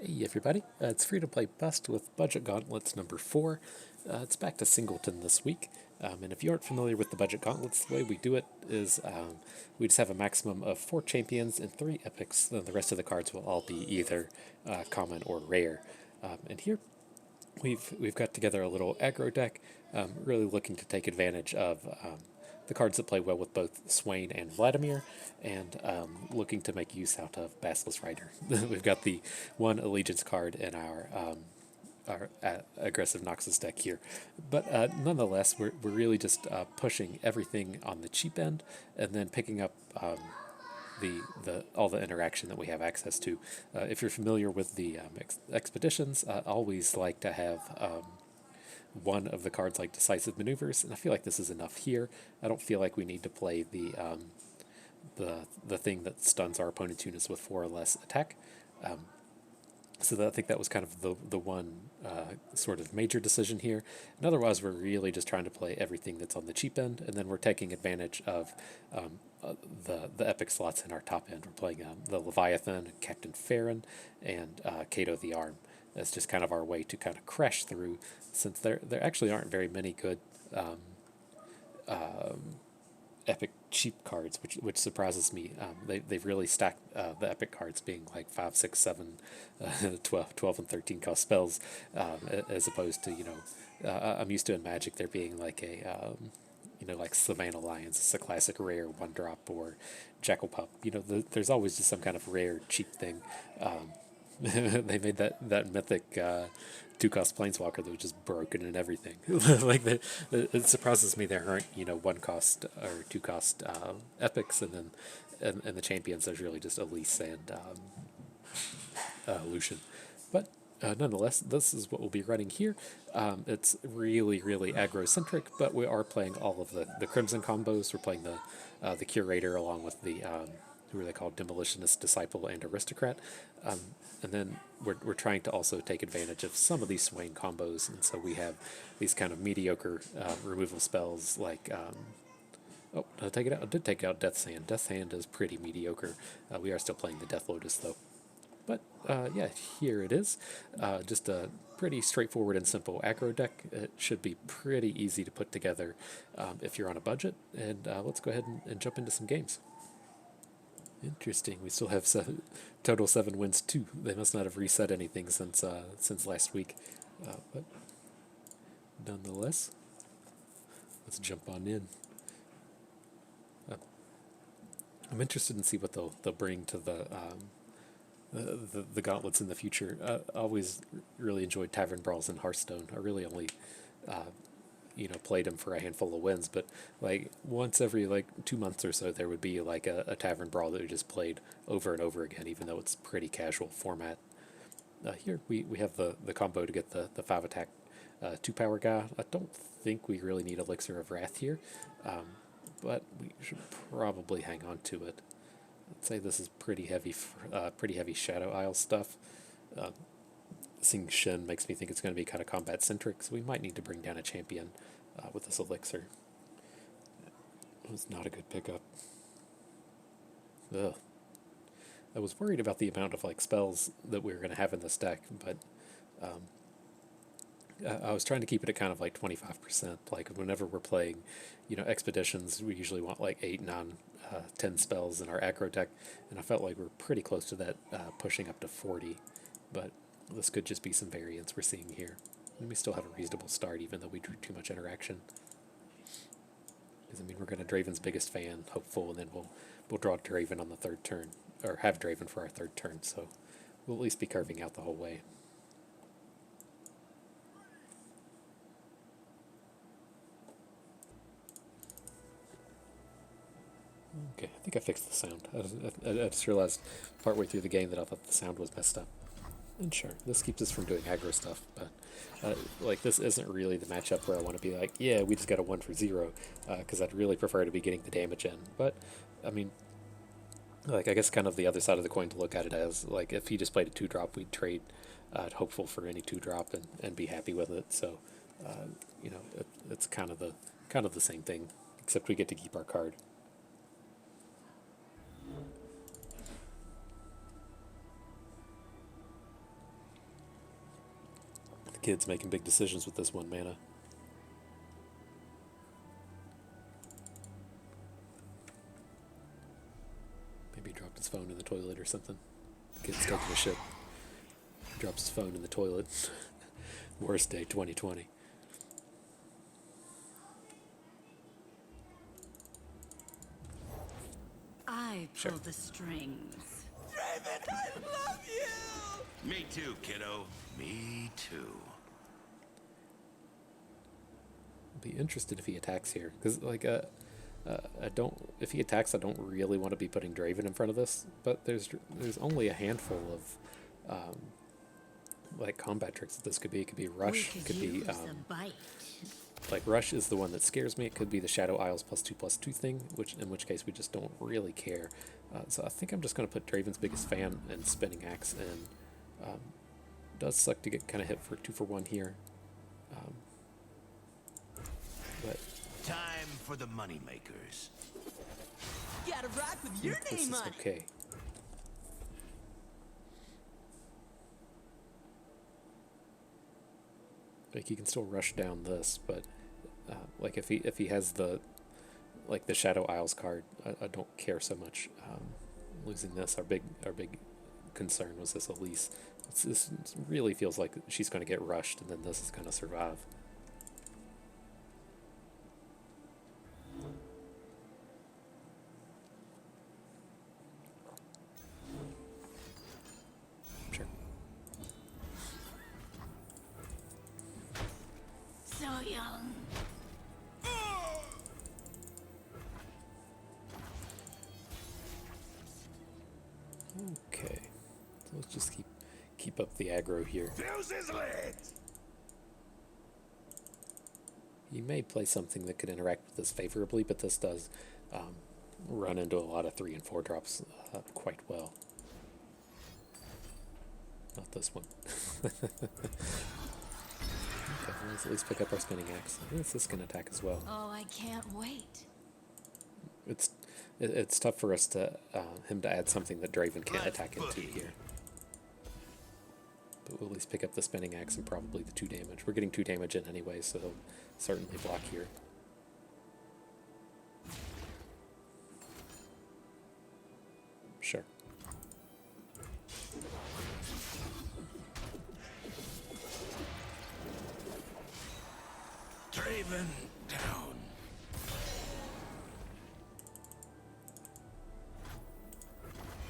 Hey everybody, it's free to play Bust with Budget Gauntlets number 4. It's back to Singleton this week. And if you aren't familiar with the Budget Gauntlets, the way we do it is we just have a maximum of 4 champions and 3 epics. Then the rest of the cards will all be either common or rare. And here we've got together a little aggro deck, really looking to take advantage of the cards that play well with both Swain and Vladimir, and looking to make use out of Basilisk Rider. We've got the one Allegiance card in our aggressive Noxus deck here, but nonetheless, we're really just pushing everything on the cheap end, and then picking up the all the interaction that we have access to. If you're familiar with the expeditions, I always like to have one of the cards like Decisive Maneuvers, and I feel like this is enough here. I don't feel like we need to play the thing that stuns our opponent's units with 4 or less attack. So I think that was kind of the one sort of major decision here. And otherwise, we're really just trying to play everything that's on the cheap end, and then we're taking advantage of the epic slots in our top end. We're playing the Leviathan, Captain Farron, and Cato the Arm. That's just kind of our way to kind of crash through, since there actually aren't very many good epic cheap cards, which surprises me. They've really stacked the epic cards being like 5, 6, 7, 12, and 13 cost spells, as opposed to, I'm used to in Magic there being like a like Savannah Lions, it's a classic rare 1-drop, or Jackal Pup. There's always just some kind of rare cheap thing. They made that mythic 2-cost planeswalker that was just broken and everything. It surprises me there aren't 1-cost or 2-cost epics, and then and the champions there's really just Elise and Lucian. But nonetheless, this is what we'll be running here. It's really aggro-centric, but we are playing all of the Crimson combos. We're playing the Curator along with the who are they called, Demolitionist, Disciple, and Aristocrat. And then we're trying to also take advantage of some of these Swain combos, and so we have these kind of mediocre removal spells like I did take out Death's Hand. Death's Hand is pretty mediocre. We are still playing the Death Lotus though. But yeah, here it is. Just a pretty straightforward and simple aggro deck. It should be pretty easy to put together if you're on a budget. And let's go ahead and jump into some games. Interesting. We still have total 7 wins too. They must not have reset anything since last week. But nonetheless, let's jump on in. I'm interested in see what they'll bring to the gauntlets in the future. I always really enjoyed Tavern Brawls in Hearthstone. I really only played them for a handful of wins, but like once every 2 months or so there would be like a Tavern Brawl that we just played over and over again, even though it's pretty casual format. Here we have the combo to get the 5 attack 2 power guy. I don't think we really need Elixir of Wrath here, but we should probably hang on to it. I'd say this is pretty heavy Shadow Isle stuff. Seeing Shin makes me think it's going to be kind of combat centric, so we might need to bring down a champion with this elixir. It was not a good pickup. Ugh. I was worried about the amount of spells that we were going to have in this deck, but I was trying to keep it at kind of 25%. Like whenever we're playing, expeditions, we usually want 8, 9, 10 spells in our aggro deck, and I felt like we're pretty close to that, pushing up to 40, but this could just be some variance we're seeing here. And we still have a reasonable start, even though we drew too much interaction. Because we're going to Draven's biggest fan, hopeful, and then we'll draw Draven on the 3rd turn, or have Draven for our 3rd turn. So we'll at least be carving out the whole way. Okay, I think I fixed the sound. I just realized partway through the game that I thought the sound was messed up. And sure, this keeps us from doing aggro stuff, but this isn't really the matchup where I want to be yeah, we just got a 1 for 0, because I'd really prefer to be getting the damage in. But, I mean, I guess kind of the other side of the coin to look at it as, if he just played a 2-drop, we'd trade hopeful for any 2-drop and be happy with it. So, it's kind of the same thing, except we get to keep our card. Kid's making big decisions with this 1 mana. Maybe he dropped his phone in the toilet or something. Kid's taking a shit. Drops his phone in the toilet. Worst day 2020. I pull the strings. Draven, I love you! Me too, kiddo. Me too. I'd be interested if he attacks here, because like I don't. If he attacks, I don't really want to be putting Draven in front of this. But there's only a handful of like combat tricks that this could be. It could be Rush. It could be like Rush is the one that scares me. It could be the Shadow Isles +2/+2 thing, in which case we just don't really care. So I think I'm just going to put Draven's Biggest Fan and Spinning Axe in. Does suck to get kind of hit for 2 for 1 here. But time for the money makers. Gotta rock with your name on it. Okay. Like he can still rush down this, but like if he has the Shadow Isles card, I don't care so much. Losing this, our big concern was this Elise. This really feels like she's going to get rushed, and then this is going to survive. Sure. So young. Okay, so let's just keep up the aggro here. Fuse is lit. You may play something that could interact with this favorably, but this does run into a lot of 3 and 4 drops quite well. Not this one. Okay, let's at least pick up our Spinning Axe. I think this can attack as well. Oh, I can't wait. It's tough for us to him to add something that Draven can't attack into here. But we'll at least pick up the Spinning Axe and probably the 2 damage. We're getting 2 damage in anyway, so he'll certainly block here. Sure. Draven down.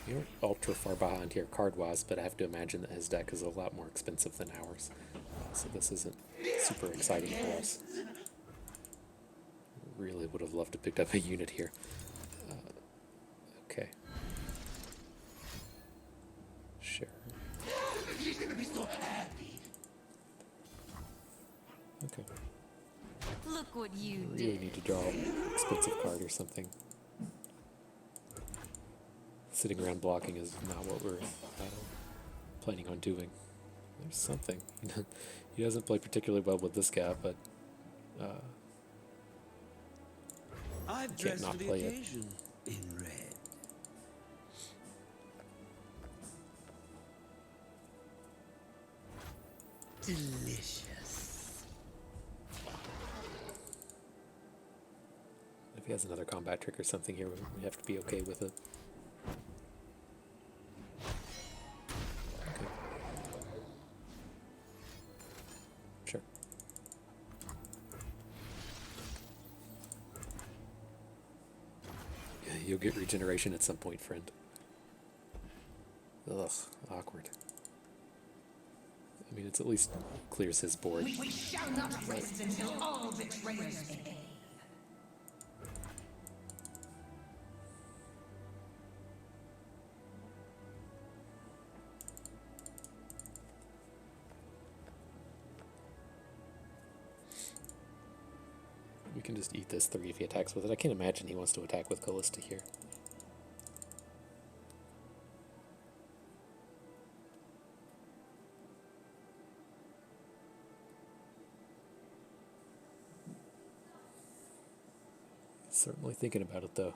You're ultra far behind here card-wise, but I have to imagine that his deck is a lot more expensive than ours. So this isn't super exciting for us. Really would have loved to pick up a unit here. Okay. Sure. She's gonna be so happy. Okay. Look what you Really did. need to draw an expensive card or something. Sitting around blocking is not what we're planning on doing. There's something. He doesn't play particularly well with this guy, but I've can't not play it. in red. Delicious. If he has another combat trick or something here, we have to be okay with it. Okay. Sure. Yeah, you'll get regeneration at some point, friend. Ugh, awkward. I mean, it's at least clears his board. We shall not rest until all betrayers pay. We can just eat this 3 if he attacks with it. I can't imagine he wants to attack with Callista here. Certainly thinking about it, though.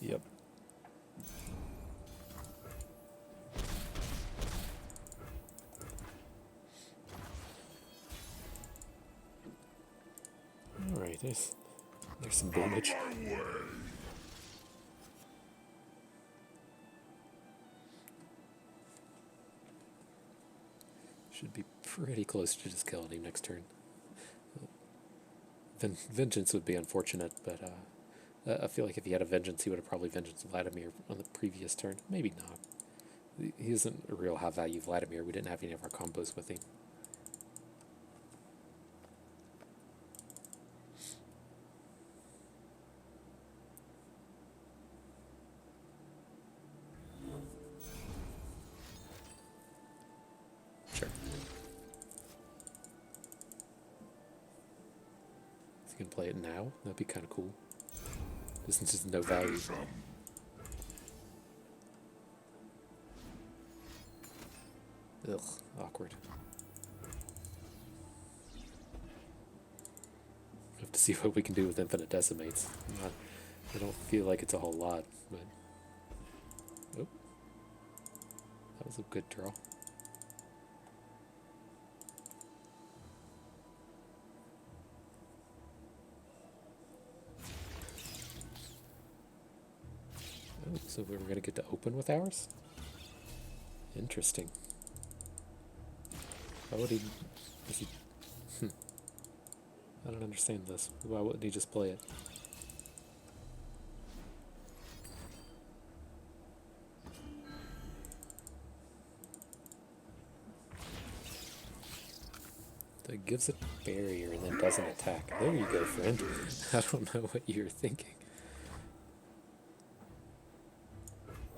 Yep. Okay, there's some damage. Should be pretty close to just killing him next turn. Vengeance would be unfortunate, but I feel like if he had a Vengeance, he would have probably Vengeance Vladimir on the previous turn. Maybe not. He isn't a real high value Vladimir. We didn't have any of our combos with him. Sure. If you can play it now, that'd be kind of cool. This is just no value. Ugh, awkward. We have to see what we can do with infinite decimates. I don't feel like it's a whole lot, but... Oh. That was a good draw. Oh, so we were going to get to open with ours? Interesting. Why would he... Is he I don't understand this. Why wouldn't he just play it? So it gives it barrier and then doesn't attack. There you go, friend. I don't know what you're thinking.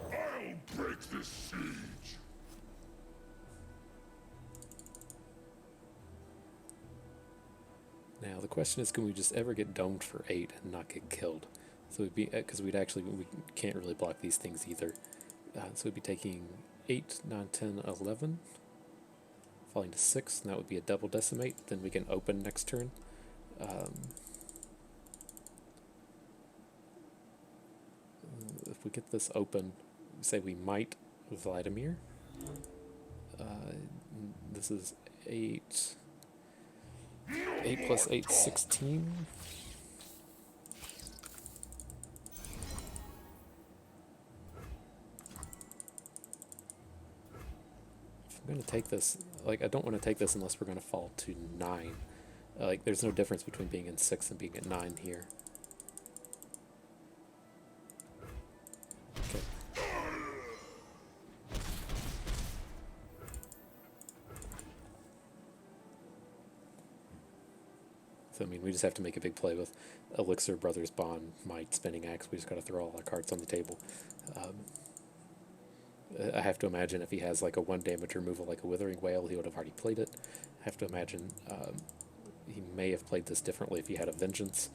I'll break this siege. Now the question is, can we just ever get domed for 8 and not get killed? So we'd be, because we can't really block these things either. So we'd be taking 8, 9, 10, 11, falling to 6, and that would be a double decimate. Then we can open next turn. If we get this open, say we might Vladimir. This is 8. 8 plus 8, 16. If I'm going to take this, like, I don't want to take this unless we're going to fall to 9. Like, there's no difference between being in 6 and being at 9 here. Okay. So, I mean, we just have to make a big play with Elixir, Brothers Bond, Might, Spinning Axe. We just got to throw all our cards on the table. I have to imagine if he has like a 1 damage removal like a Withering Wail, he would have already played it. I have to imagine he may have played this differently if he had a Vengeance.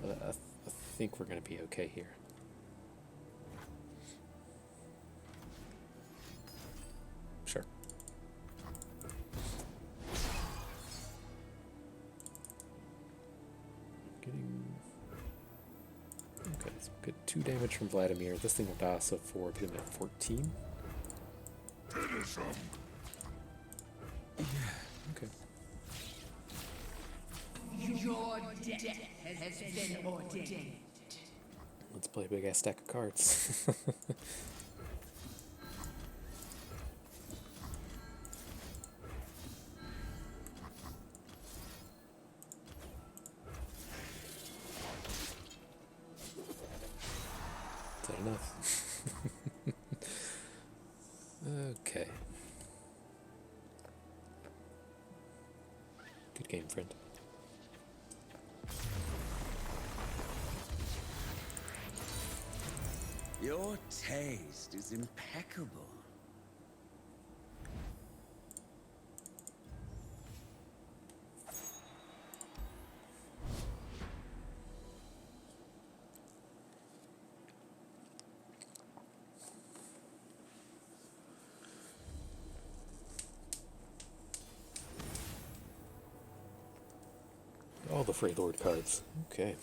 I think we're going to be okay here. Sure. Okay, so we get 2 damage from Vladimir. This thing will die, so 4, put him at 14. Okay. Your death has been ordained. Let's play a big ass stack of cards. Is that enough? Okay. Good game, friend. Your taste is impeccable. All the Frey Lord cards. Okay.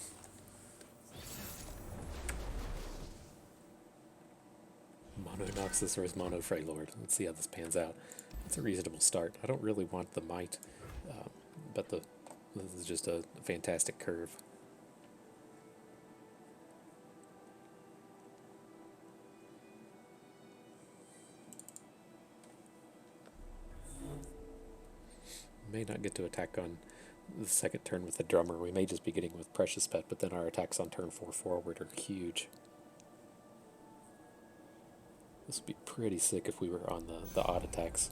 Mono Noxus versus Mono Frey Lord. Let's see how this pans out. It's a reasonable start. I don't really want the Might, but this is just a fantastic curve. may not get to attack on the second turn with the drummer. We may just be getting with Precious Pet, but then our attacks on turn 4 forward are huge. This would be pretty sick if we were on the odd attacks.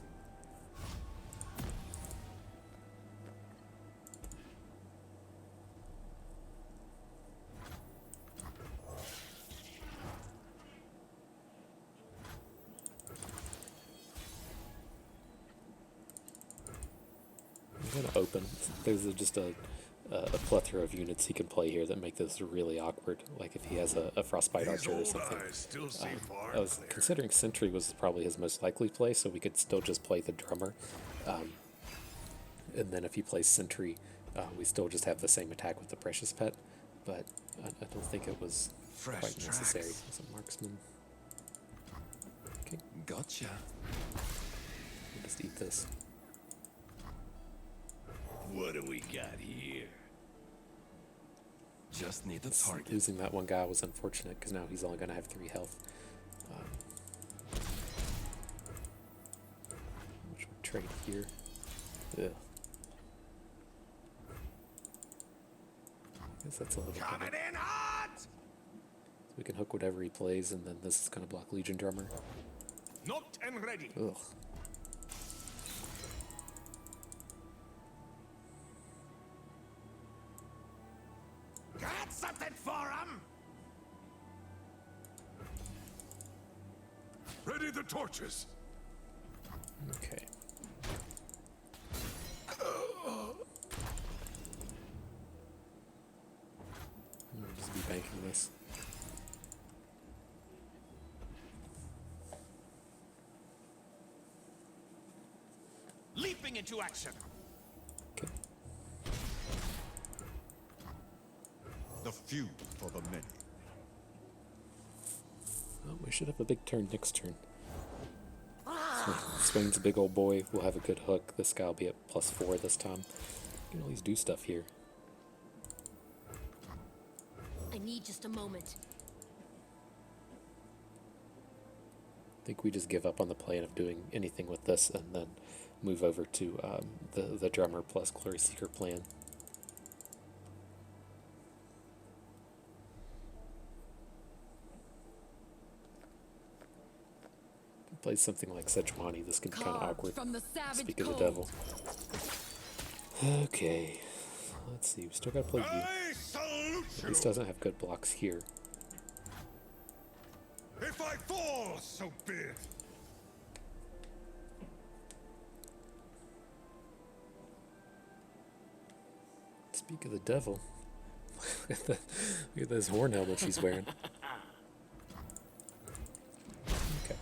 I'm going to open. There's just a plethora of units he can play here that make this really awkward, like if he has a Frostbite Archer or something. I was considering Sentry was probably his most likely play, so we could still just play the drummer. And then if he plays Sentry, we still just have the same attack with the Precious Pet, but I don't think it was quite necessary. As a marksman. Okay. Gotcha. We'll just eat this. What do we got here? Just need the target. Losing that one guy was unfortunate because now he's only going to have 3 health. Which would trade here. Ugh. I guess that's a little Coming better. in hot! So we can hook whatever he plays, and then this is going to block Legion Drummer. Knocked and ready. Ugh. Got something for him? Ready the torches. Okay. I'll just be banking this. Leaping into action. Okay. The few for the many. Well, we should have a big turn next turn. Swain's a big old boy. We'll have a good hook. This guy will be at +4 this time. You can always do stuff here. I need just a moment. I think we just give up on the plan of doing anything with this and then move over to the drummer plus Glory Seeker plan. Plays something like Sejuani, this can be kind of awkward. From the savage Speak of the cold. devil. Okay, let's see. We still gotta play you. I salute At you. least doesn't have good blocks here. If I fall, so be it. Speak of the devil. Look at this horn helmet she's wearing. Okay.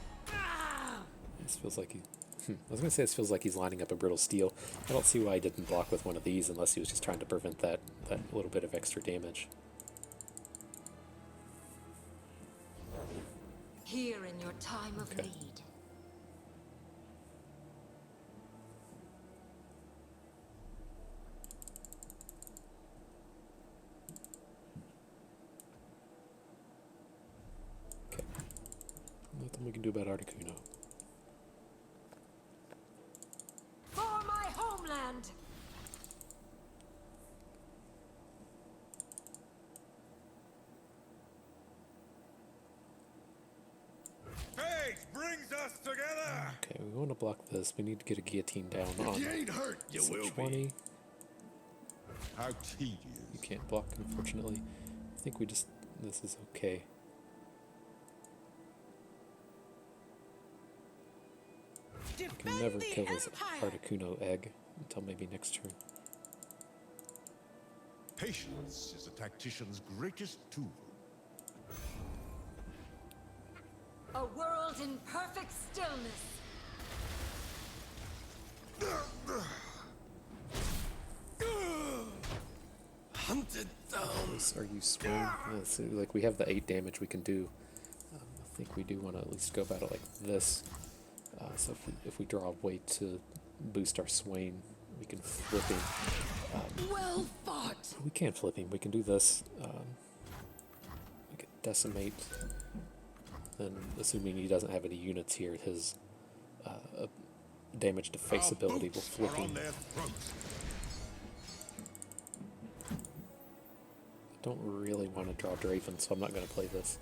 This feels like he. I was gonna say this feels like he's lining up a brittle steel. I don't see why he didn't block with one of these unless he was just trying to prevent that little bit of extra damage. Here in your time of Okay. need. Okay. Nothing we can do about Articuno. For my homeland! Fate brings us together. Okay, we want to block this. We need to get a guillotine down on You ain't hurt. You will be. 20. How tedious. You can't block, unfortunately. I think we just. This is okay. We can never kill this Articuno egg until maybe next turn. Patience is a tactician's greatest tool. A world in perfect stillness. Hunted down. Are you swing? So, like we have the 8 damage we can do. I think we do want to at least go about it like this. So if we draw a way to boost our Swain, we can flip him. Well fought. We can't flip him. We can do this. We can decimate. Then, assuming he doesn't have any units here, his damage to face Our ability will boots flip are on him. their throats. Don't really want to draw Draven, so I'm not going to play this.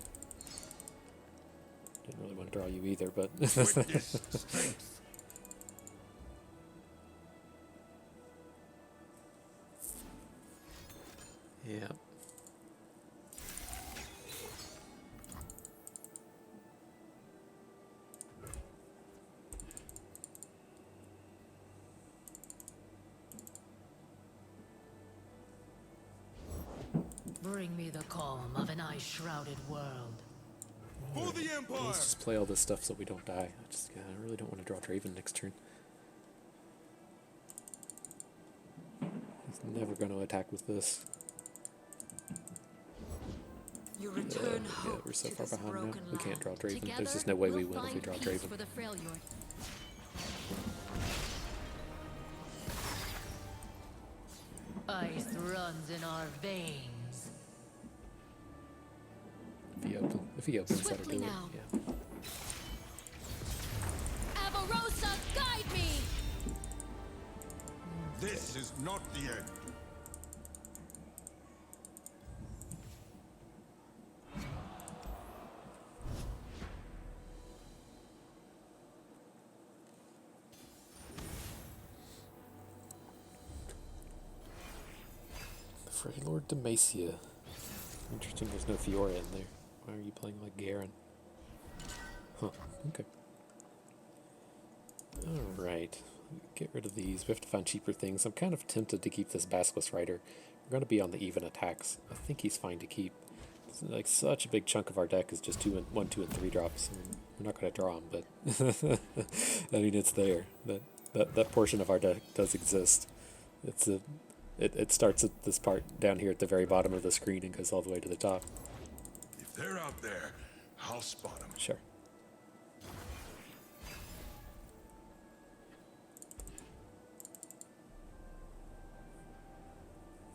Didn't really want to draw you either, but... Witness strength. Yeah. Bring me the calm of an ice-shrouded world. For the Empire! Let's just play all this stuff so we don't die. I really don't want to draw Draven next turn. He's never going to attack with this. You return Yeah, hope we're so to far this behind now. broken We can't draw land. Draven. Together, There's just no way we we'll win if we find draw peace Draven. for the Freljord. Ice runs in our veins. If he opens, that'll Swiftly do it. now. Yeah. Avarosa, guide me! This is not the end. Freylord Demacia. Interesting, there's no Fiora in there. Why are you playing like Garen? Huh, okay. Alright, get rid of these. We have to find cheaper things. I'm kind of tempted to keep this Basilisk Rider. We're going to be on the even attacks. I think he's fine to keep. It's like such a big chunk of our deck is just 1, 2, and 3 drops. I mean, we're not going to draw them, but I mean, it's there. That portion of our deck does exist. It starts at this part down here at the very bottom of the screen and goes all the way to the top. If they're out there, I'll spot them. Sure.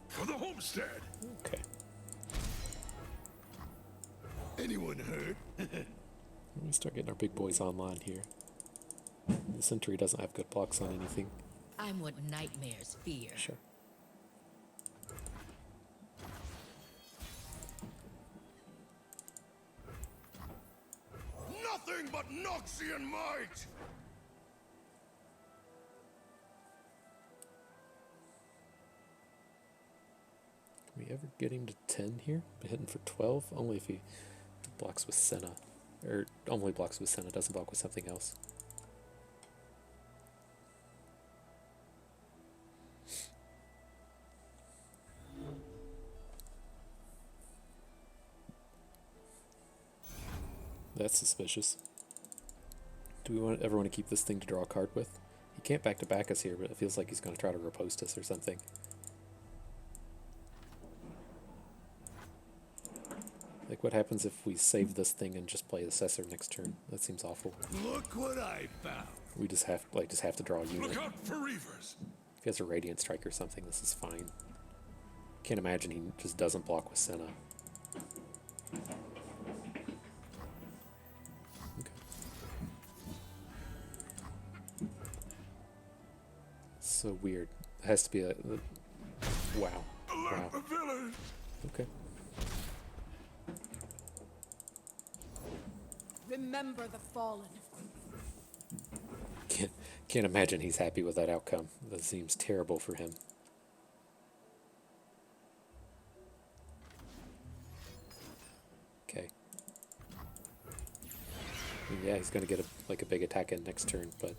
For the homestead! Okay. Anyone hurt? Let me start getting our big boys online here. The Sentry doesn't have good blocks on anything. I'm what nightmares fear. Sure. Nothing but Noxian might! Can we ever get him to 10 here? Be hitting for 12? Only if he blocks with Senna. Or only blocks with Senna, doesn't block with something else. That's suspicious. Do we ever want to keep this thing to draw a card with? He can't back-to-back us here, but it feels like he's going to try to riposte us or something. Like, what happens if we save this thing and just play Assessor next turn? That seems awful. Look what I found. We just have to draw a unit. Look out for reavers. If he has a Radiant Strike or something, this is fine. Can't imagine he just doesn't block with Senna. Okay. So weird. It has to be a... Wow. Wow. The village. Okay. Remember the fallen. Can't imagine he's happy with that outcome. That seems terrible for him. Okay. I mean, yeah, he's gonna get a big attack in next turn, but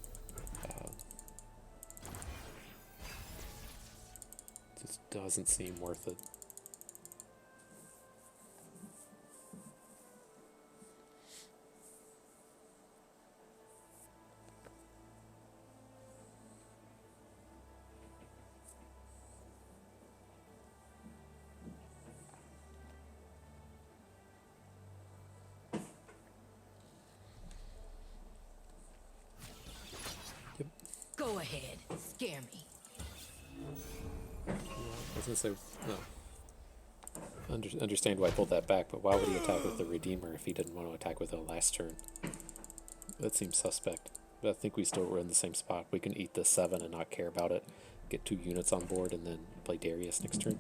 just doesn't seem worth it. Go ahead, scare me. I was gonna say, no. Understand why I pulled that back, but why would he attack with the Redeemer if he didn't want to attack with it last turn? That seems suspect. But I think we still were in the same spot. We can eat this 7 and not care about it. Get 2 units on board and then play Darius next turn.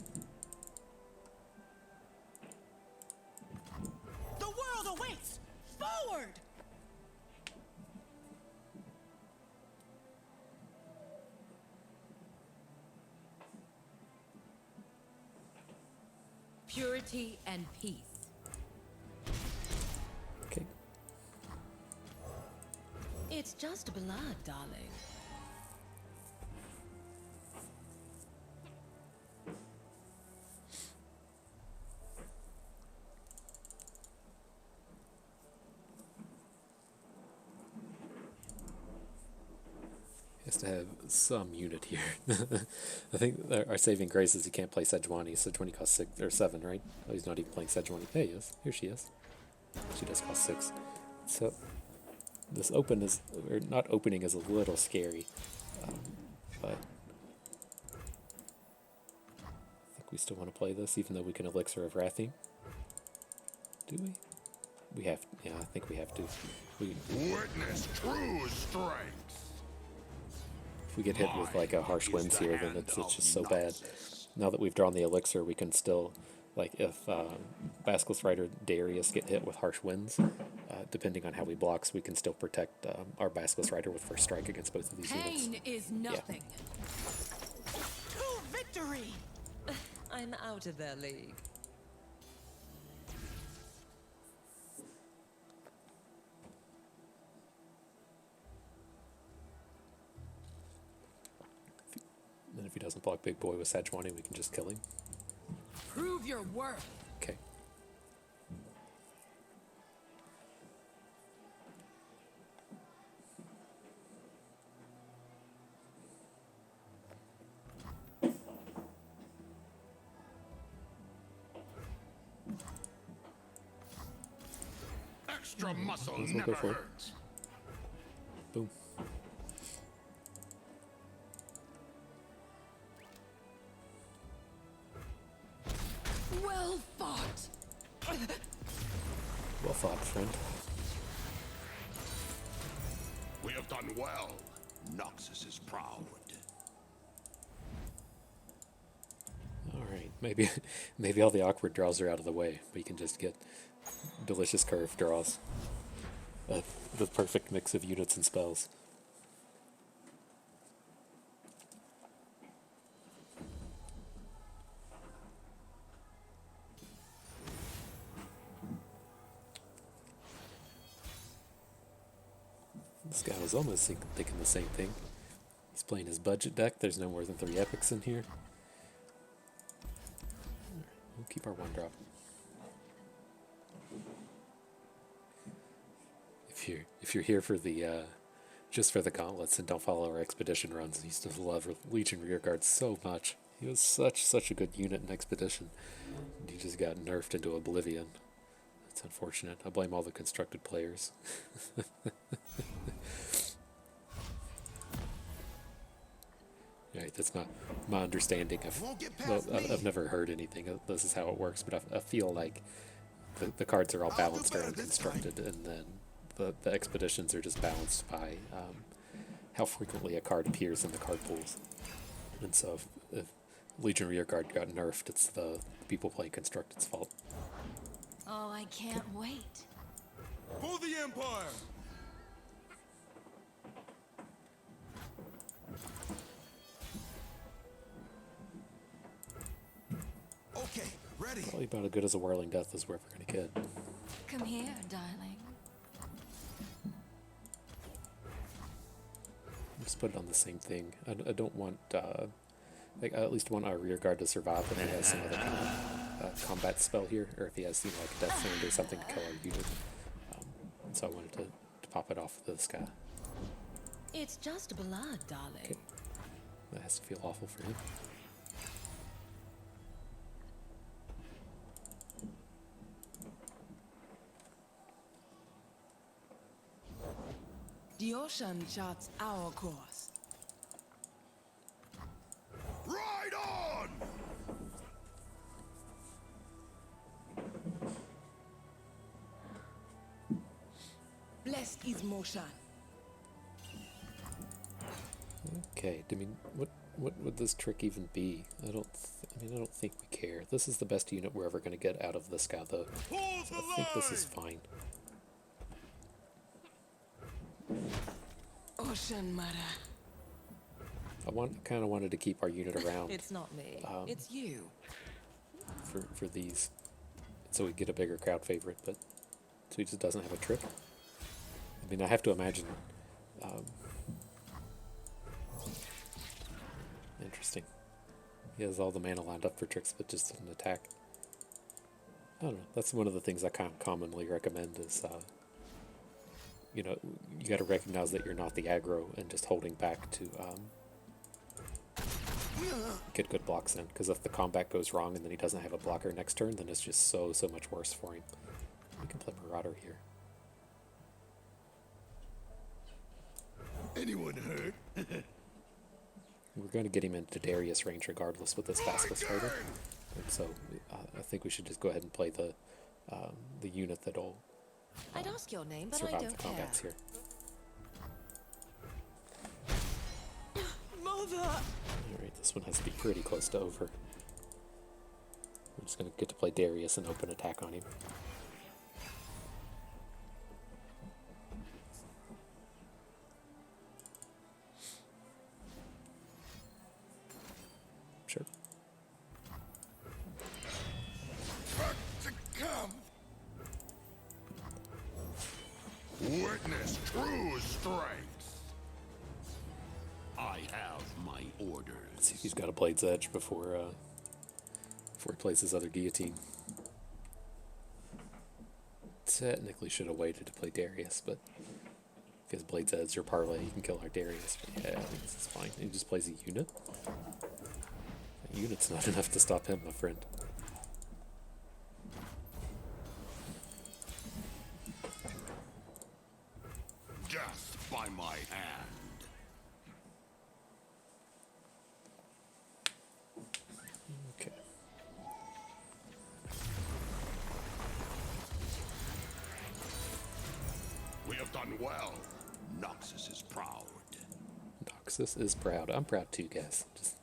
The world awaits! Forward! Purity and peace. Okay. It's just blood, darling. Has to have some unit here. I think our saving grace is he can't play Sejuani. Sejuani costs 6 or 7, right? Oh, he's not even playing Sejuani. Hey, he is. Here she is. She does cost 6. So this open is, or not opening, is a little scary, but I think we still want to play this, even though we can Elixir of Wrathing. Do we? We have. Yeah, I think we have to. Witness true strength. If we get hit with like a harsh winds here, then it's just so bad. Now that we've drawn the elixir, we can still, like, if Basilisk Rider Darius get hit with harsh winds, depending on how he blocks, we can still protect our Basilisk Rider with first strike against both of these units. Pain is nothing. To victory! I'm out of their league. And if he doesn't block Big Boy with Sejuani, we can just kill him. Prove your worth. Okay. Extra muscle Let's go never for it. hurts. Boom. Well fought. Well fought, friend. We have done well. Noxus is proud. Alright, maybe all the awkward draws are out of the way. We can just get delicious curve draws. The perfect mix of units and spells. This guy was almost thinking the same thing. He's playing his budget deck. There's no more than 3 epics in here. We'll keep our 1-drop. If you're here for the just for the gauntlets and don't follow our expedition runs, I used to love Legion Rearguard so much. He was such a good unit in expedition. And he just got nerfed into oblivion. It's unfortunate. I blame all the constructed players. Right, that's my understanding of. Well, I've never heard anything. This is how it works, but I feel like the cards are all balanced around constructed, and then the expeditions are just balanced by how frequently a card appears in the card pools. And so if Legion Rearguard got nerfed, it's the people playing constructed's fault. Oh, I can't wait. For the Empire! Okay, ready. Probably about as good as a Whirling Death as we're ever going to get. Come here, darling. Just put it on the same thing. I don't want, like, I at least want our rearguard to survive if he has some other kind of combat spell here, or if he has, like a Death Sand or something to kill our unit. So I wanted to pop it off this guy. It's just blood, darling. Okay. That has to feel awful for him. The ocean charts our course. Ride on! Blessed is motion. Okay, I mean, what would this trick even be? I don't think we care. This is the best unit we're ever going to get out of this guy, though. So I think this is fine. Ocean Mara. I kind of wanted to keep our unit around. It's not me. It's you. For these, so we get a bigger crowd favorite, but so he just doesn't have a trick. I mean, I have to imagine. Interesting. He has all the mana lined up for tricks, but just didn't attack. I don't know. That's one of the things I kind of commonly recommend is, you know, you got to recognize that you're not the aggro and just holding back to get good blocks in. Because if the combat goes wrong and then he doesn't have a blocker next turn, then it's just so much worse for him. We can play Marauder here. Anyone hurt? We're going to get him into Darius range regardless with this Basilisk Rider. And so I think we should just go ahead and play the unit that'll I'd ask your name, but I survive don't the care. combats here. Mother! Alright, this one has to be pretty close to over. We're just going to get to play Darius and open attack on him. Sure. To come. Witness true strength. I have my orders. Let's see if he's got a Blade's Edge before he plays his other Guillotine. Technically should have waited to play Darius, but if he has Blade's Edge or Parlay, he can kill our Darius. But yeah, I think this is fine. He just plays a unit. A unit's not enough to stop him, my friend. Just by my hand. Okay. We have done well. Noxus is proud. Noxus is proud. I'm proud too, guys. Just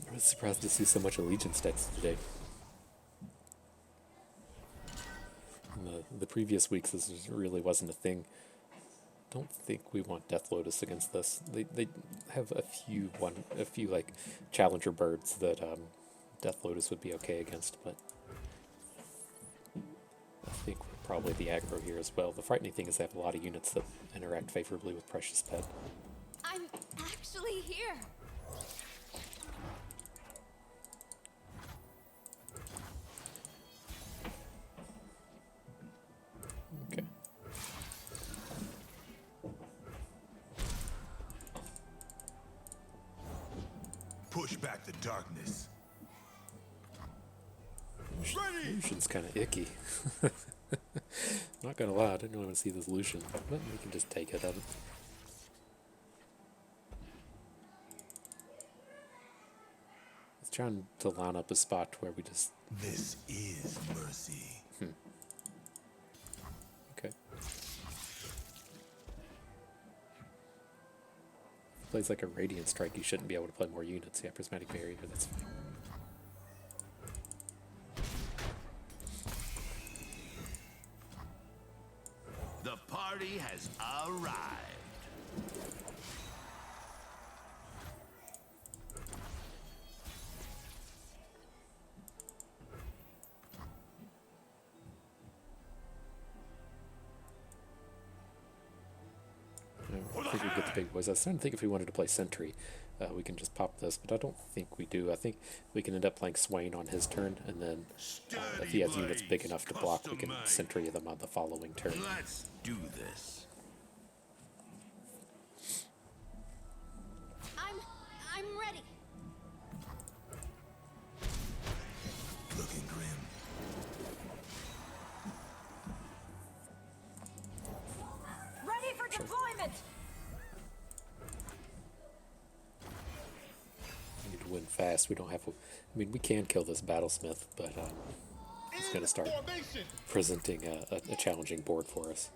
I was surprised to see so much Allegiance text today. In the previous weeks, this really wasn't a thing. Don't think we want Death Lotus against this. They have a few like challenger birds that Death Lotus would be okay against, but I think we're probably the aggro here as well. The frightening thing is they have a lot of units that interact favorably with Precious Pet. I'm actually here. Okay. Push back the darkness. Lucian's kind of icky. Not gonna lie, I didn't really want to see this Lucian, but we can just take it. He's trying to line up a spot where we just... This is mercy. Okay. If he plays like a Radiant Strike, you shouldn't be able to play more units. Yeah, Prismatic Barrier, that's fine. The party has arrived. I think we get the big boys. I was trying to think if we wanted to play Sentry, we can just pop this, but I don't think we do. I think we can end up playing Swain on his turn, and then if he has units big enough to block, we can Sentry them on the following turn. Let's do this. I'm ready. Looking grim. Ready for deployment. fast. We don't have. I mean, we can kill this battlesmith, but it's going to start presenting a challenging board for us.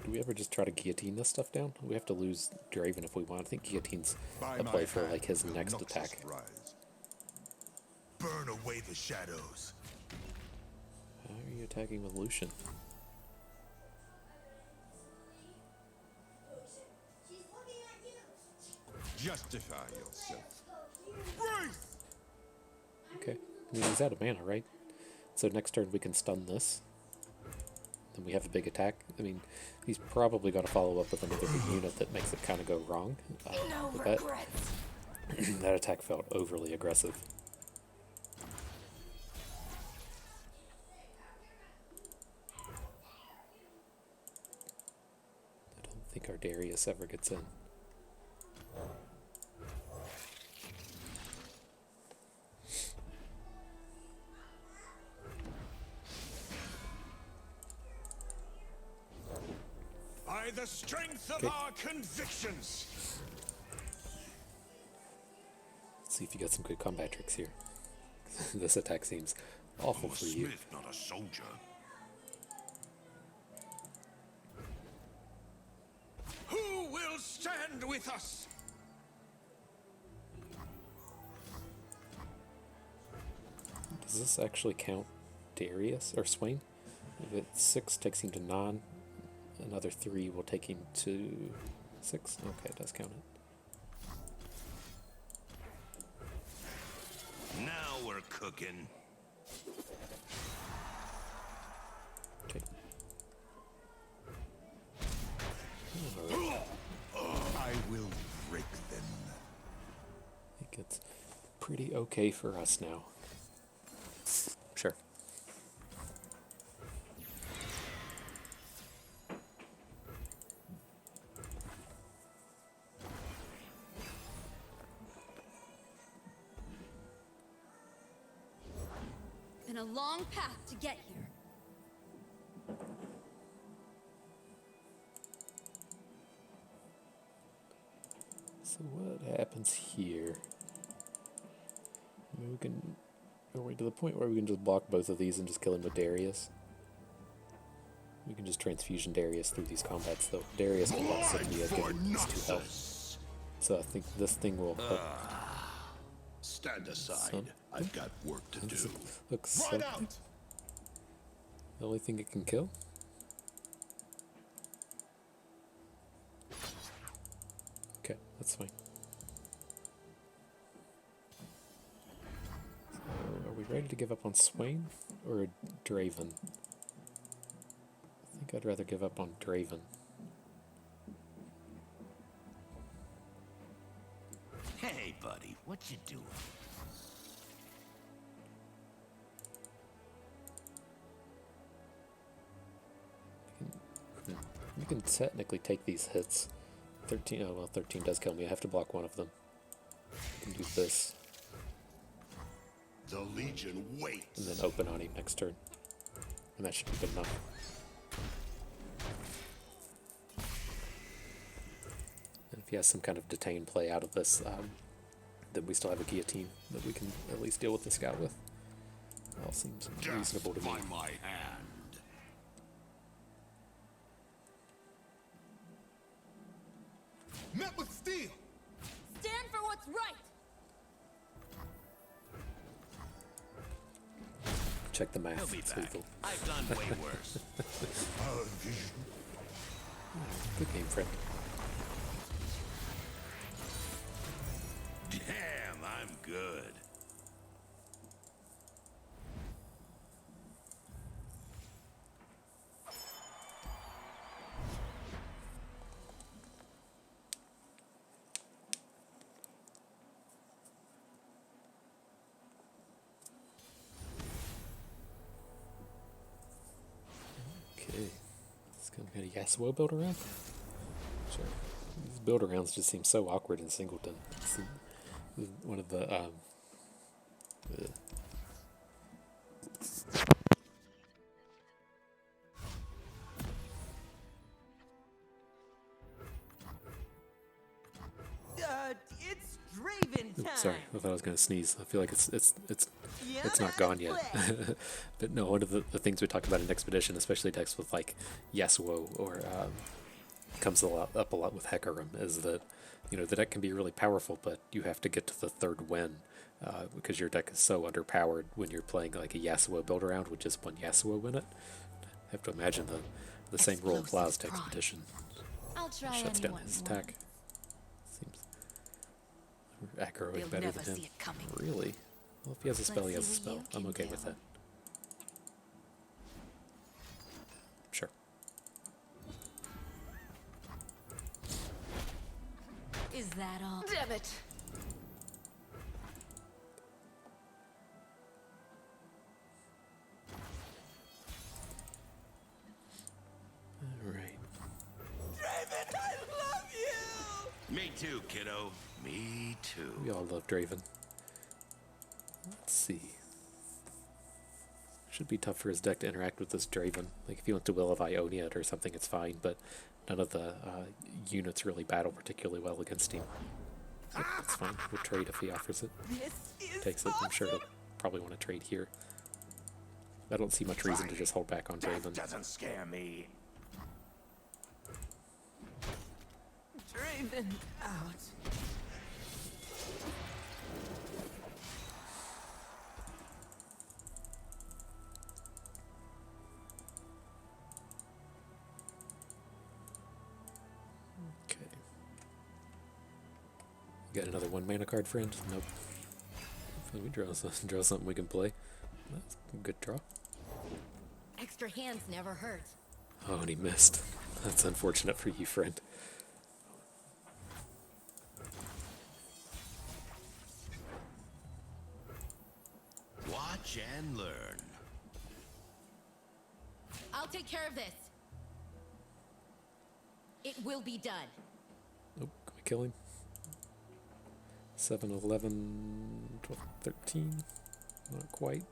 Do we ever just try to guillotine this stuff down? We have to lose Draven if we want. I think guillotine's a play for like his next Noxus attack. rise. Burn away the shadows. How are you attacking with Lucian? Justify yourself. Okay. I mean, he's out of mana, right? So next turn we can stun this. Then we have a big attack. I mean, he's probably going to follow up with another big unit that makes it kind of go wrong. No but regrets. that attack felt overly aggressive. I don't think our Darius ever gets in. By the strength of Okay. our convictions. Let's see if you got some good combat tricks here. This attack seems awful I'm a for you. smith, not a soldier. Who will stand with us? Does this actually count Darius or Swain? If it's 6, takes him to 9. Another 3 will take him to 6. Okay, it does count it. Now we're cooking. Okay. I will break them. I think it's pretty okay for us now. Sure. Been a long path to get here. So what happens here? I mean, we can... Are we to the point where we can just block both of these and just kill him with Darius? We can just transfusion Darius through these combats, though. Darius can also be a For good 2 health. Noxus. So I think this thing will hook. Stand aside. Something. I've got work to do. Looks Right something. out. The only thing it can kill? Okay, that's fine. So, are we ready to give up on Swain or Draven? I think I'd rather give up on Draven. Hey, buddy, what you doing? You can technically take these hits. 13, oh well, 13 does kill me. I have to block one of them. I can do this, The Legion waits. and then open on him next turn. And that should be good enough. And if he has some kind of detain play out of this, then we still have a guillotine that we can at least deal with this guy with. All seems reasonable to me. By my hand. Met with steel. Stand for what's right. Check the math. He'll be It's back. lethal. I've done way worse. Our vision. Good game, friend. Damn, I'm good. Okay. Let's go get a Yasuo build around. Sure. These build arounds just seem so awkward in Singleton. It's one of the Oops, sorry, I thought I was gonna sneeze. I feel like it's not gone yet. But no, one of the things we talk about in Expedition, especially decks with like Yasuo or comes up a lot with Hecarim, is that the deck can be really powerful, but you have to get to the third win because your deck is so underpowered when you're playing like a Yasuo build around with just one Yasuo in it. I have to imagine the same rule applies to Expedition. I'll try Shuts down anyone his more. attack. Seems Aggro is They'll better never than him. see it coming. Really? Well, if he has a spell, he has a Let's see what spell. you I'm can okay with do. that. Sure. Is that all? Damn it! All right. Me too, kiddo. Me too. We all love Draven. Let's see. Should be tough for his deck to interact with this Draven. Like if he wants to Will of Ionia it or something, it's fine, but none of the units really battle particularly well against him. Yep, that's fine. We'll trade if he offers it. Takes it. I'm sure he'll probably want to trade here. I don't see much reason to just hold back on Draven. Doesn't scare me. Draven out. Okay. You got another 1 mana card, friend? Nope. Hopefully we draw something we can play. That's a good draw. Extra hands never hurt. Oh, and he missed. That's unfortunate for you, friend. Watch and learn. I'll take care of this. It will be done. Nope, can we kill him? 7, 11, 12, 13. Not quite.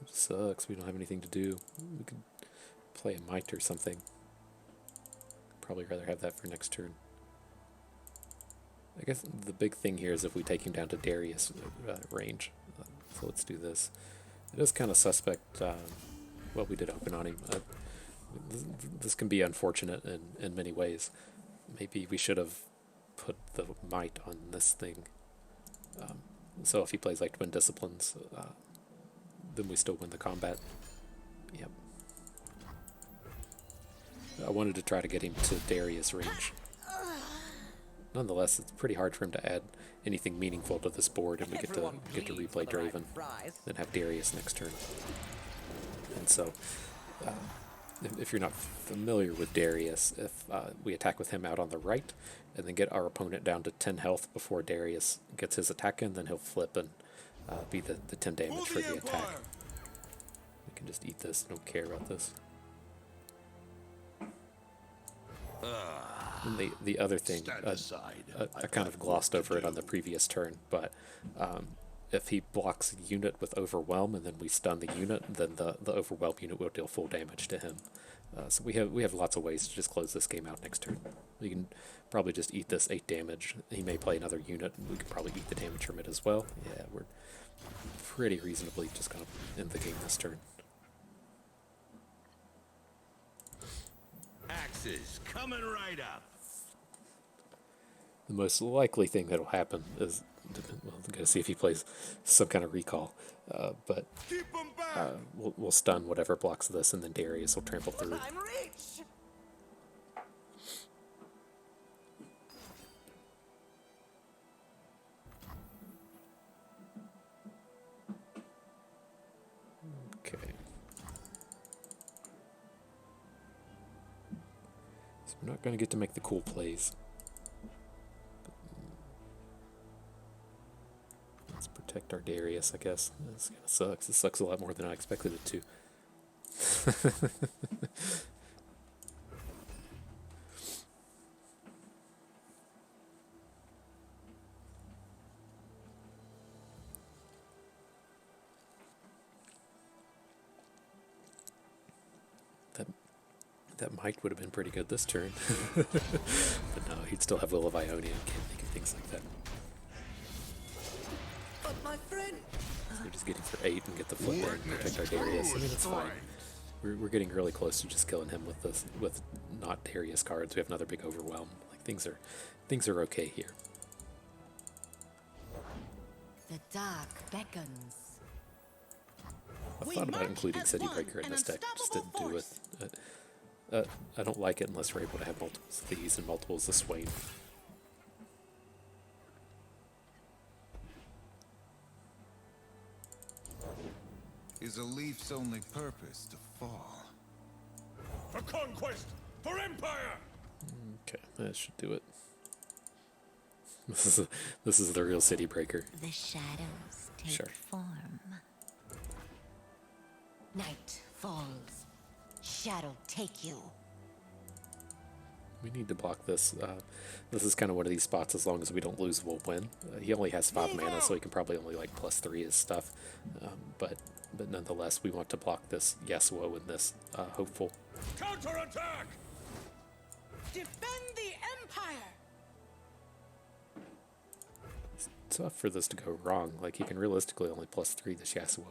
It sucks, we don't have anything to do. We could play a Might or something. Probably rather have that for next turn. I guess the big thing here is if we take him down to Darius range. So let's do this. It is kind of suspect what we did open on him. This can be unfortunate in many ways. Maybe we should have put the Might on this thing. So if he plays like Twin Disciplines, then we still win the combat. Yep. I wanted to try to get him to Darius range. Nonetheless, it's pretty hard for him to add anything meaningful to this board, and we get to replay Draven, then have Darius next turn. And so, if you're not familiar with Darius, if we attack with him out on the right, and then get our opponent down to 10 health before Darius gets his attack in, then he'll flip and be the 10 damage for the attack. We can just eat this, don't care about this. And the other thing, Stand aside. I kind of glossed over it on the previous turn, but if he blocks a unit with Overwhelm and then we stun the unit, then the Overwhelm unit will deal full damage to him. So we have lots of ways to just close this game out next turn. We can probably just eat this 8 damage. He may play another unit, and we could probably eat the damage from it as well. Yeah, we're pretty reasonably just going to end the game this turn. Axes coming right up. The most likely thing that'll happen is, well, I'm going to see if he plays some kind of recall, but Keep 'em back. we'll stun whatever blocks this, and then Darius will trample through. Reach. Okay. So we're not going to get to make the cool plays. Let's protect our Darius, I guess. This kind of sucks. This sucks a lot more than I expected it to. That might would have been pretty good this turn. But no, he'd still have Will of Ionia. Can't think of things like that. But my friend. So we're just getting for 8 and get the flip there and protect our Darius. I mean, it's fine. We're getting really close to just killing him with this, with not Darius cards. We have another big overwhelm. Like things are okay here. The dark beckons. I thought about including City Breaker in this deck, just didn't do it. I don't like it unless we're able to have multiples of these and multiples of Swain. Is a leaf's only purpose to fall? For conquest! For empire! Okay, that should do it. This is the real City Breaker. The shadows take Sure. form. Night falls. Shadow take you. We need to block this. This is kind of one of these spots. As long as we don't lose, we'll win. He only has 5 mana, so he can probably only like +3 his stuff. But nonetheless, we want to block this Yasuo and this Hopeful. Counterattack! Defend the Empire! It's tough for this to go wrong. Like, he can realistically only +3 this Yasuo.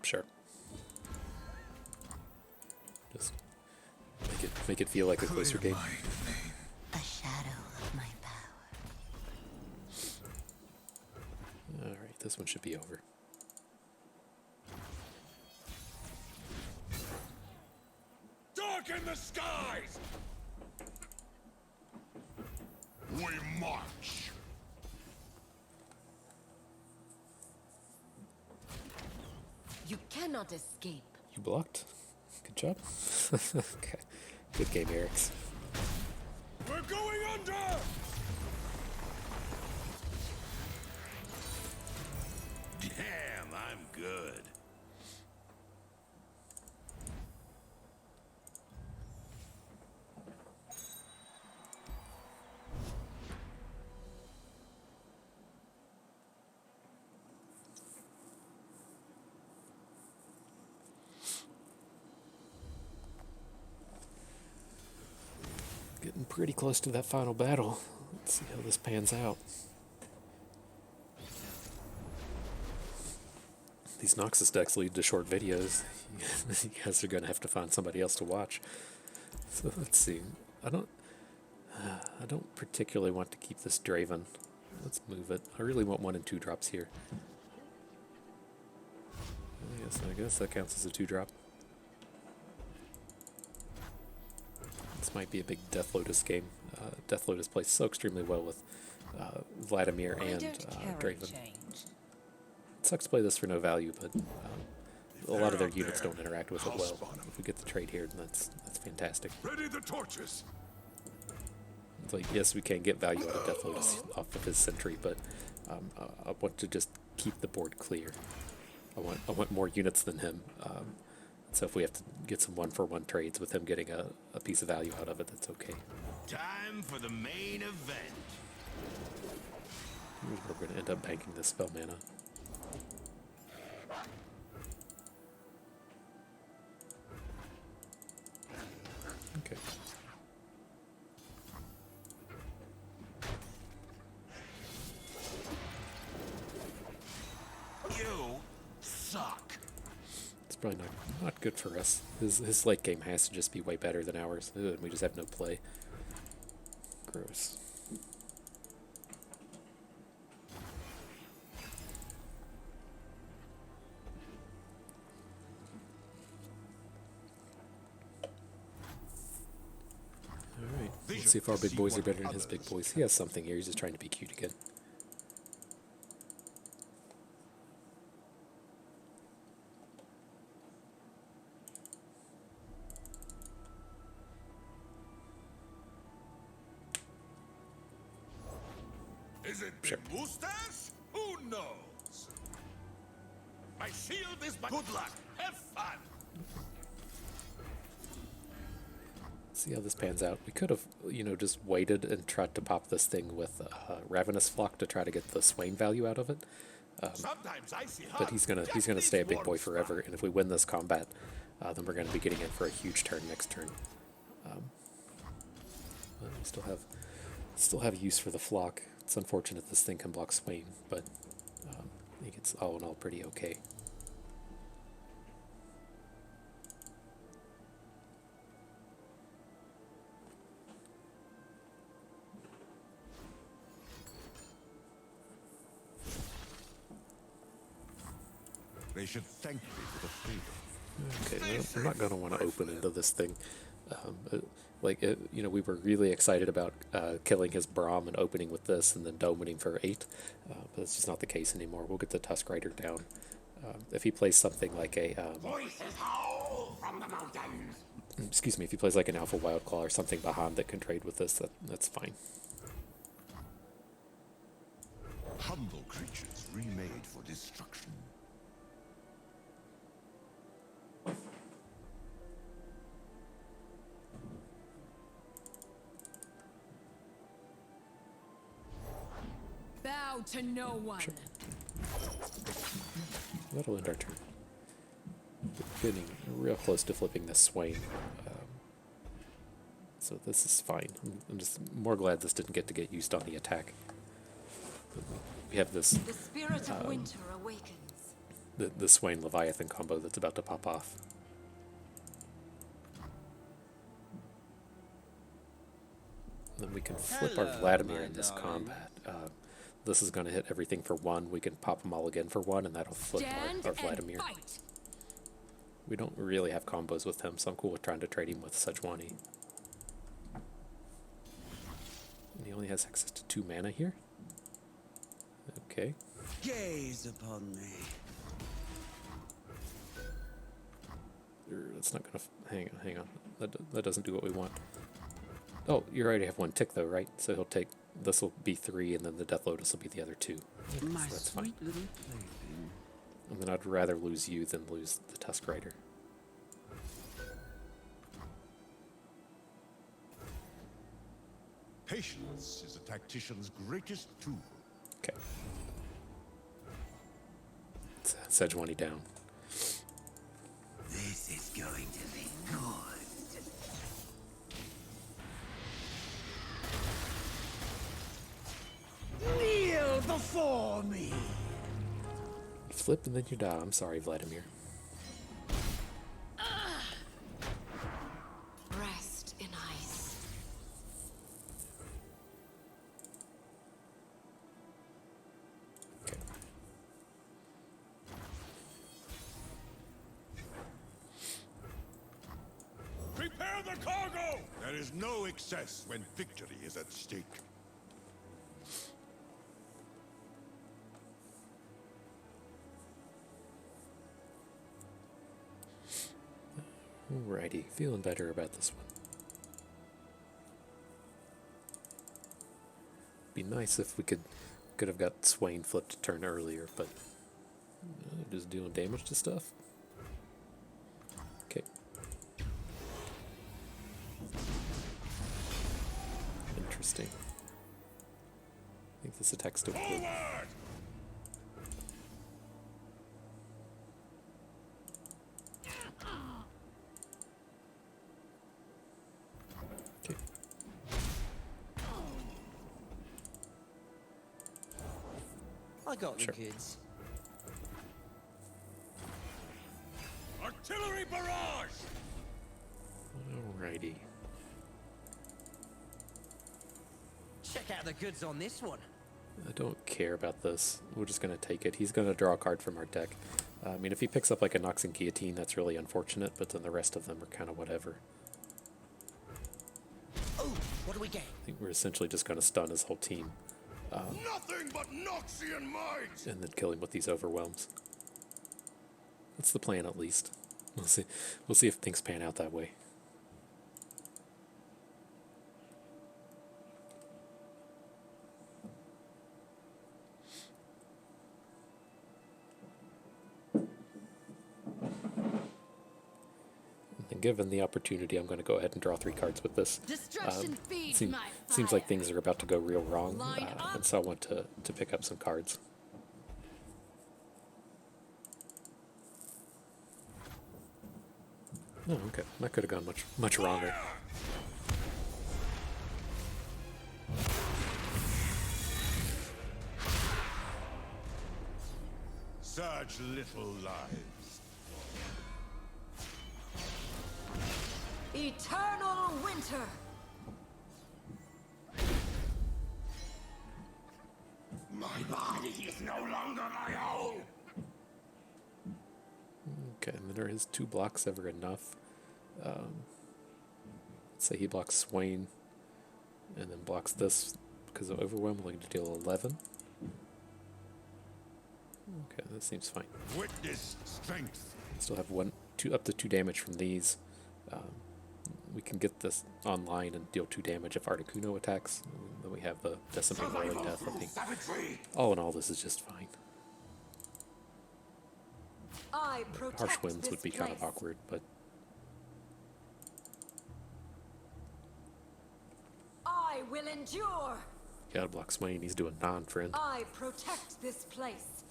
Sure. Just make it feel like a closer game. A shadow of my power. Alright, this one should be over. Darken the skies! We march! You cannot escape. You blocked. Good job. Okay. Good game, Eric's. We're going under! Damn, I'm good. Getting pretty close to that final battle. Let's see how this pans out. These Noxus decks lead to short videos. You guys are going to have to find somebody else to watch. So let's see. I don't particularly want to keep this Draven. Let's move it. I really want 1 and 2 drops here. I guess that counts as a 2-drop. This might be a big Death Lotus game. Death Lotus plays so extremely well with Vladimir and Draven. It sucks to play this for no value, but a lot of their units don't interact with it well. If we get the trade here, then that's fantastic. Ready the torches! It's like, yes, we can get value out of Death Lotus off of his sentry, but I want to just keep the board clear. I want more units than him. So if we have to get some 1-for-1 trades with him getting a piece of value out of it, that's okay. Time for the main event. We're going to end up banking this spell mana. Okay. You suck. It's probably not good for us. His late game has to just be way better than ours. Ugh, and we just have no play. Gross. Alright, let's see if our big boys are better than his big boys. He has something here, he's just trying to be cute again. Is it Big Mustache? Who knows? My shield is my good luck. Have fun. See how this pans out. We could have, you know, just waited and tried to pop this thing with Ravenous Flock to try to get the Swain value out of it. Sometimes I see But he's gonna stay a big boy forever, and if we win this combat, then we're gonna be getting in for a huge turn next turn. But we still have use for the Flock. It's unfortunate this thing can block Swain, but I think it's all in all pretty okay. They should thank me for the favor. Okay, well, I'm not going to want to open into this thing. You know, we were really excited about killing his Braum and opening with this and then doming him for 8, but that's just not the case anymore. We'll get the Tusk Rider down. If he plays something like a... Voices howl from the mountains. excuse me, if he plays like an Alpha Wildclaw or something behind that can trade with this, that's fine. Humble creatures remade for destruction. Bow to no one. Sure. That'll end our turn. We're getting real close to flipping this Swain. So this is fine. I'm just more glad this didn't get used on the attack. We have this The spirit of winter awakens. the Swain Leviathan combo that's about to pop off. And then we can flip our Vladimir in this combat. This is going to hit everything for 1. We can pop them all again for 1, and that'll flip our Vladimir. Fight. We don't really have combos with him, so I'm cool with trying to trade him with Sejuani. And he only has access to 2 mana here. Okay. Gaze upon me. That's not gonna hang on. That doesn't do what we want. Oh, you already have 1 tick though, right? So he'll take this will be 3, and then the Death Lotus will be the other 2. My So that's fine. sweet little plaything. And then I'd rather lose you than lose the Tusk Rider. Patience is a tactician's greatest tool. Okay. Sejuani down. This is going to be good. Kneel before me. You flip and then you die. I'm sorry, Vladimir. Rest in ice. Okay. Prepare the cargo! There is no excess when victory is at stake. Alrighty, feeling better about this one. Be nice if we could have got Swain flipped a turn earlier, but just doing damage to stuff. Okay. Interesting. I think this attack's still good. Forward! Okay. I got Sure. the kids. Artillery barrage! Alrighty. Check out the goods on this one. I don't care about this. We're just going to take it. He's going to draw a card from our deck. I mean, if he picks up like a Nox and Guillotine, that's really unfortunate, but then the rest of them are kind of whatever. Oh, what do we get? I think we're essentially just going to stun his whole team Nothing but Noxian might! and then kill him with these overwhelms. That's the plan, at least. We'll see. We'll see if things pan out that way. And given the opportunity, I'm going to go ahead and draw 3 cards with this. Destruction feeds my Seems like things are about to go real wrong, Line up. and so I want to pick up some cards. Oh, okay. That could have gone much wronger. Such little lives. Eternal winter. My body is no longer my own. Okay, and then are his 2 blocks ever enough? Let's say he blocks Swain, and then blocks this because of Overwhelm, looking to deal 11. Okay, that seems fine. Witness strength. Still have up to 2 damage from these. We can get this online and deal 2 damage if Articuno attacks. Then we have the Decimate Rolling Death. I think all in all, this is just fine. I protect Harsh Winds this would be kind of place. awkward, but I will endure. gotta block Swain. He's doing non-friend. I protect this place.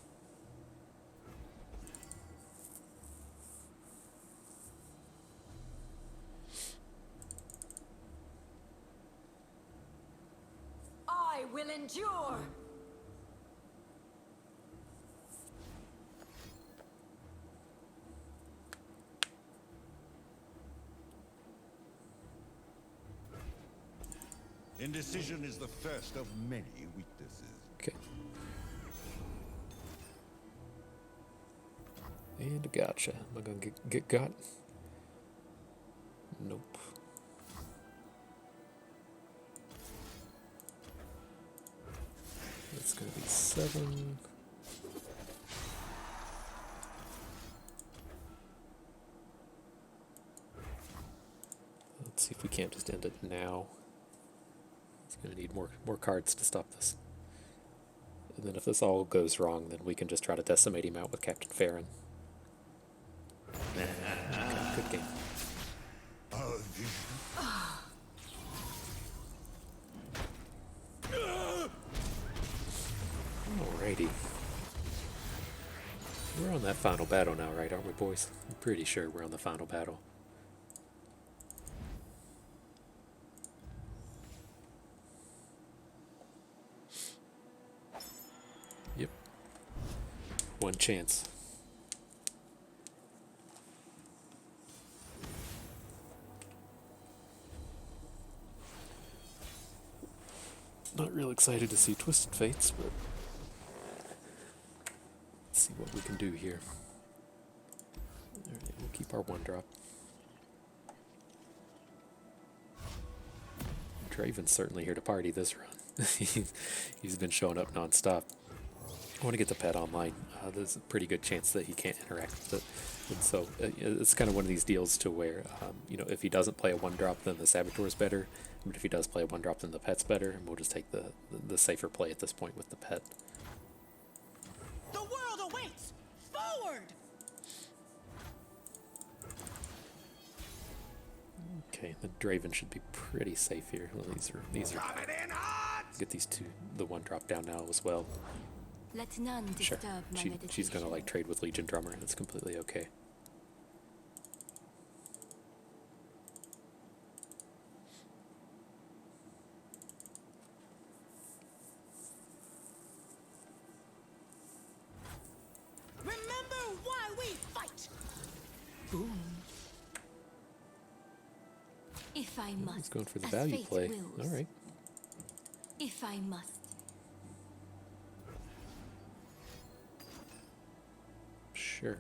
I will endure. Indecision is the first of many weaknesses. Okay. And gotcha. Am I gonna get got? Nope. That's gonna be 7. Let's see if we can't just end it now. It's gonna need more cards to stop this. And then if this all goes wrong, then we can just try to decimate him out with Captain Farron. Okay, good game. Alrighty. We're on that final battle now, right, aren't we, boys? I'm pretty sure we're on the final battle. Yep. One chance. Not real excited to see Twisted Fates, but let's see what we can do here. Alright, we'll keep our 1-drop. Draven's certainly here to party this run. He's been showing up non-stop. I want to get the pet online. There's a pretty good chance that he can't interact with it. And so it's kind of one of these deals to where, you know, if he doesn't play a 1-drop, then the Saboteur's better. But if he does play a 1-drop, then the pet's better. And we'll just take the safer play at this point with the pet. The world awaits! Forward! Okay, the Draven should be pretty safe here. Well, these are get these 2, the 1-drop down now as well. Let none Sure, disturb my meditation. she's gonna like trade with Legion Drummer, and it's completely okay. Remember why we fight! If I must. He's going for the as value fate play. wills. All right. If I must. Sure.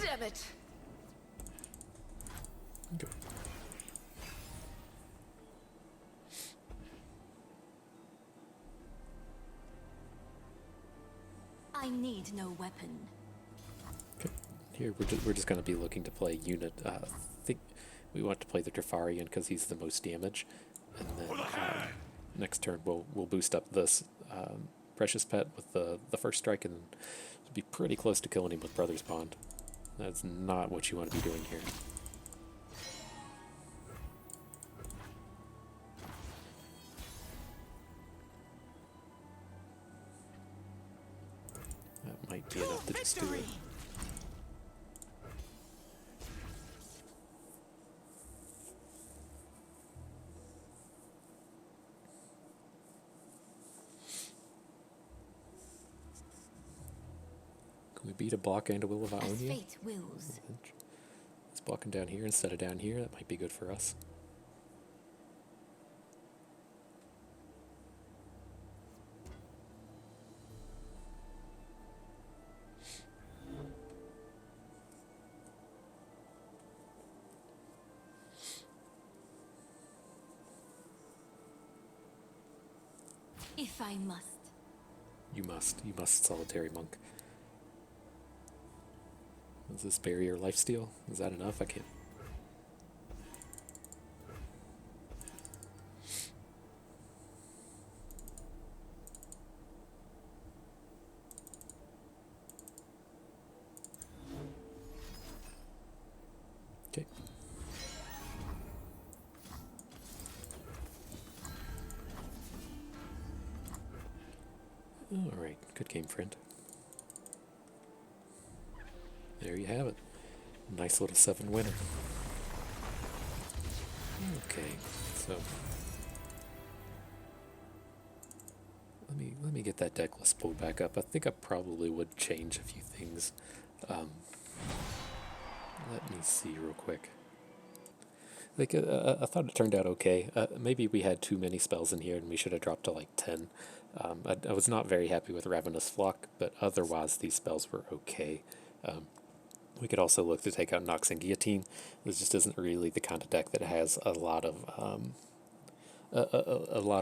Damn it. Okay. I need no weapon. Okay. Here we're just going to be looking to play unit. I think we want to play the Trifarian because he's the most damage, and then next turn we'll boost up this Precious Pet with the first strike and be pretty close to killing him with Brother's Bond. That's not what you want to be doing here. That might be enough to just do it. Can we beat a block and a Will of As Ionia? fate wills. It's blocking down here instead of down here. That might be good for us. If I must. You must Solitary Monk. Is this barrier lifesteal? Is that enough? I can't. Okay. Alright, good game, friend. There you have it. Nice little 7 winner. Okay, so let me get that deck list pulled back up. I think I probably would change a few things. Let me see real quick. Like I thought it turned out okay. Maybe we had too many spells in here, and we should have dropped to like 10. I was not very happy with Ravenous Flock, but otherwise these spells were okay. We could also look to take out Nox and Guillotine. This just isn't really the kind of deck that has a lot of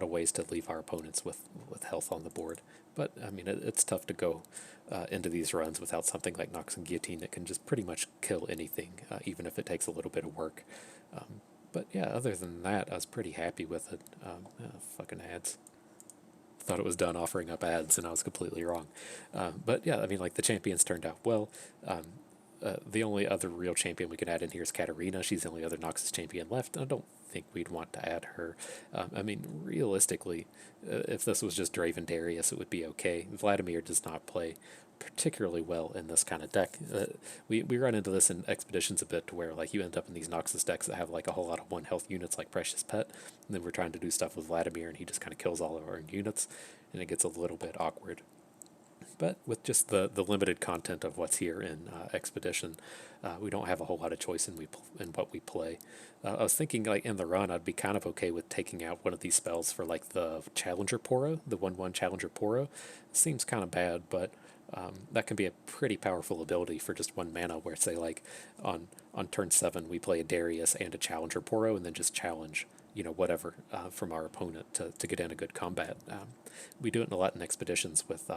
ways to leave our opponents with health on the board. But I mean, it's tough to go into these runs without something like Nox and Guillotine that can just pretty much kill anything, even if it takes a little bit of work. But yeah, other than that, I was pretty happy with it. Fucking ads. Thought it was done offering up ads, and I was completely wrong. But yeah, I mean, like the champions turned out well. The only other real champion we can add in here is Katarina. She's the only other Noxus champion left. I don't think we'd want to add her. I mean, realistically, if this was just Draven Darius, it would be okay. Vladimir does not play particularly well in this kind of deck. We run into this in expeditions a bit, to where like you end up in these Noxus decks that have like a whole lot of 1 health units like Precious Pet, and then we're trying to do stuff with Vladimir and he just kind of kills all of our units, and it gets a little bit awkward. But with just the limited content of what's here in Expedition, we don't have a whole lot of choice in what we play. I was thinking, like, in the run, I'd be kind of okay with taking out one of these spells for, like, the Challenger Poro, the 1/1 Challenger Poro. Seems kind of bad, but that can be a pretty powerful ability for just 1 mana, where, say, like, on turn 7, we play a Darius and a Challenger Poro, and then just challenge, you know, whatever from our opponent to get in a good combat. We do it a lot in Expeditions with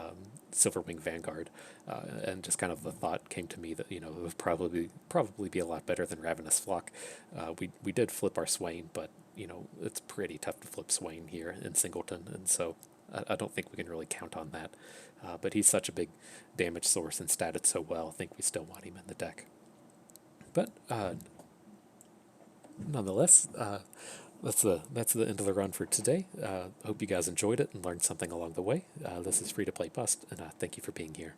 Silverwing Vanguard, and just kind of the thought came to me that, you know, it would probably be a lot better than Ravenous Flock. We did flip our Swain, but, you know, it's pretty tough to flip Swain here in Singleton, and so I don't think we can really count on that. But he's such a big damage source and statted so well, I think we still want him in the deck. But nonetheless, that's the end of the run for today. Hope you guys enjoyed it and learned something along the way. This is Free to Play Bust, and thank you for being here.